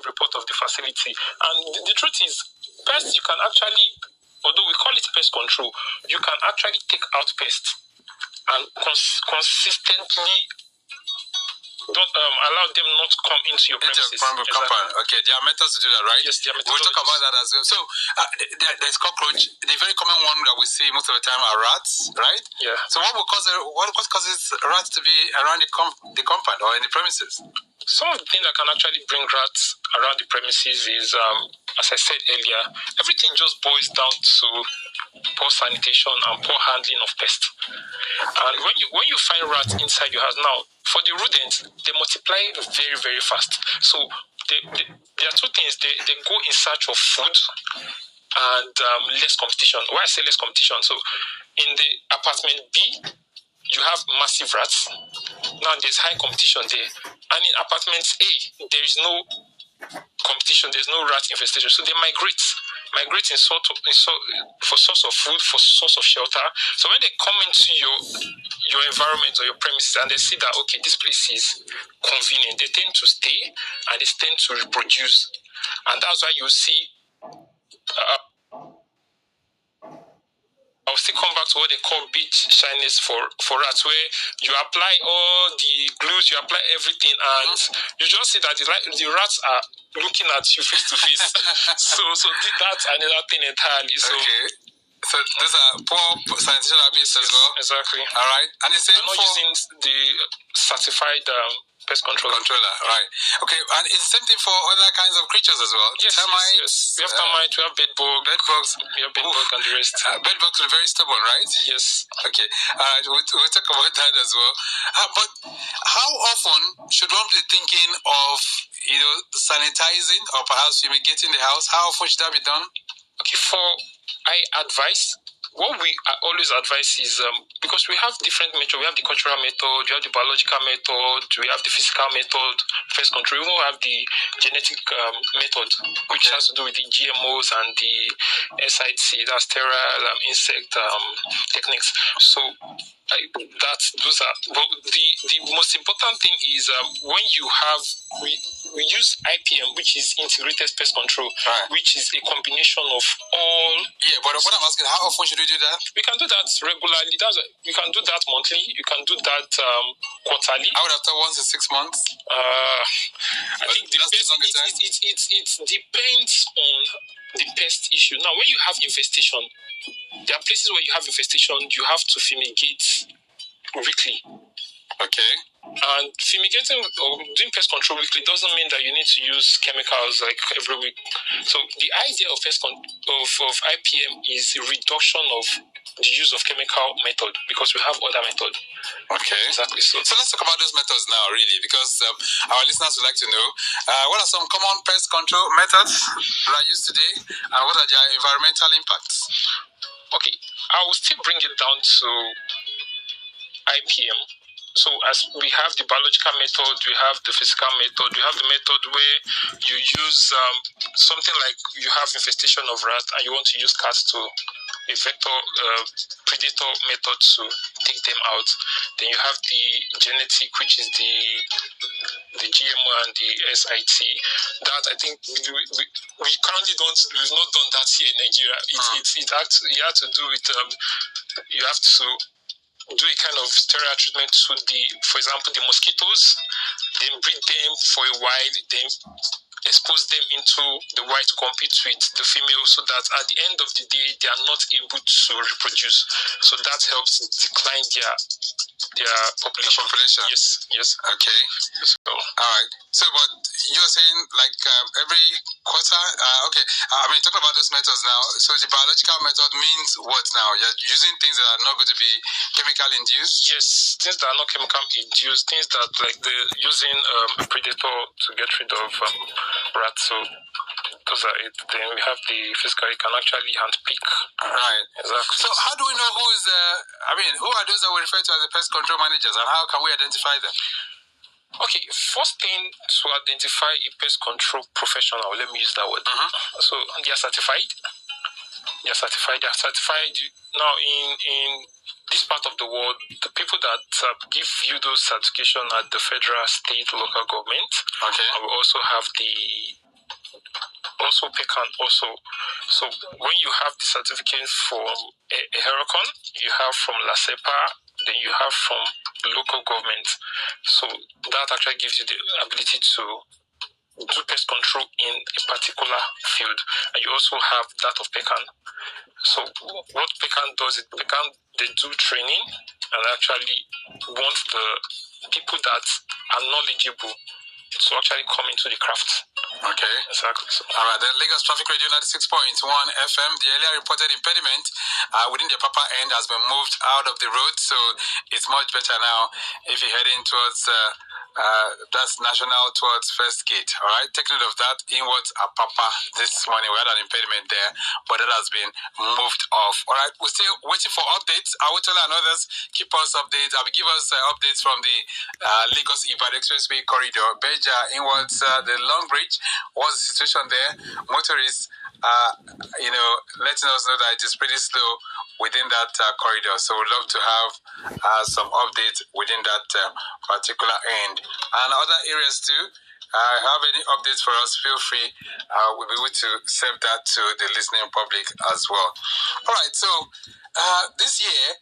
report of the facility. And the truth is, pests, you can actually, although we call it pest control, you can actually take out pests and consistently don't allow them not to come into your premises. Compound. Okay, there are methods to do that, right? Yes, there are methods. We'll talk about that as well. So, there's cockroach. The very common one that we see most of the time are rats, right? Yeah. So, what causes rats to be around the compound or in the premises? Some of the things that can actually bring rats around the premises is, as I said earlier, everything just boils down to poor sanitation and poor handling of pests. And when you find rats inside your house now, for the rodents, they multiply very, very fast. So there are two things. They go in search of food and less competition. Why I say less competition? So in the apartment B, you have massive rats. Now there's high competition there. And in apartment A, there is no competition, there's no rat infestation. So they migrate for source of food, for source of shelter. So when they come into your environment or your premises and they see that, okay, this place is convenient, they tend to stay and they tend to reproduce. And that's why you see I'll still come back to what they call beach shyness for rats, where you apply all the glues, you apply everything, and you just see that the rats are looking at you face to face. So that's another thing entirely. So, okay. So those are poor sanitation habits as well. Exactly. All right. And the same not using the certified pest controller. Right. Okay, and it's the same thing for other kinds of creatures as well. Yes, termites. Yes. We have termites, we have bedbugs. We have bedbug and the rest. Bedbugs are very stubborn, right? Yes. Okay. All right, we'll talk about that as well. But how often should one be thinking of, sanitizing or perhaps fumigating the house? How often should that be done? Okay, what we always advise is, because we have different methods, we have the cultural method, we have the biological method, we have the physical method, pest control, we even have the genetic method, which has to do with the GMOs and the SIT, that's sterile insect techniques. So those are, but the most important thing is when you have, we use IPM, which is integrated pest control, right, which is a combination of all. Yeah, but what I'm asking, how often should we do that? We can do that regularly. You can do that monthly. You can do that quarterly. I would have thought once in 6 months. I think it depends on the pest issue. Now, when you have infestation, there are places where you have infestation, you have to fumigate weekly. Okay. And fumigating or doing pest control weekly doesn't mean that you need to use chemicals like every week. So the idea of of IPM is the reduction of the use of chemical method, because we have other method. Okay. Exactly. So let's talk about those methods now, really, because our listeners would like to know what are some common pest control methods that are used today, and what are their environmental impacts? Okay, I will still bring it down to IPM. So as we have the biological method, we have the physical method, we have the method where you use something like you have infestation of rats and you want to use cats to a vector predator method to take them out. Then you have the genetic, which is the GMO and the SIT. That I think we currently we've not done that here in Nigeria. It had to do with you have to do a kind of sterile treatment to for example, the mosquitoes, then breed them for a while, then expose them into the white to compete with the female, so that at the end of the day they are not able to reproduce. So that helps decline their population. Yes. Okay. So, all right. So, but you're saying like every quarter? Okay. Talk about those methods now. So the biological method means what now? You're using things that are not going to be chemical induced? Yes, things that are not chemical induced, things that like they're using a predator to get rid of rats. So those are it. Then we have the physical. You can actually handpick. Right. Exactly. So how do we know who are those that we refer to as the pest control managers, and how can we identify them? Okay, first thing to identify a pest control professional, let me use that word. So they are certified. They're certified. They're certified. Now, in this part of the world, the people that give you those certifications are the federal, state, local government. Okay. And we also have the PECAN also. So when you have the certificate from a Heracon, you have from LASEPA, then you have from local government. So that actually gives you the ability to do pest control in a particular field. And you also have that of PECAN. So what PECAN does is PECAN, they do training and actually want the people that are knowledgeable to actually come into the craft. Okay. Exactly. So. All right. The Lagos Traffic Radio 96.1 FM, the earlier reported impediment within the Papa end has been moved out of the road, so it's much better now if you're heading towards that's national towards First Gate. All right. Take note of that. Inwards Papa this morning we had an impediment there, but that has been moved off. All right. We're still waiting for updates. I will tell and others keep us updates. I will give us updates from the Lagos Ibadan Expressway corridor, Beja inwards the Long Bridge. What's the situation there? Motorists, letting us know that it is pretty slow within that corridor. So we'd love to have some updates within that particular end. And other areas too. Have any updates for us? Feel free. We'll be able to send that to the listening public as well. All right. So this year,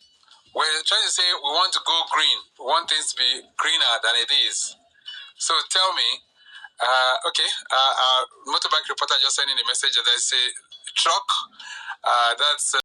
we're trying to say we want to go green. We want things to be greener than it is. So tell me, motorbike reporter just sending a message that I say truck. That's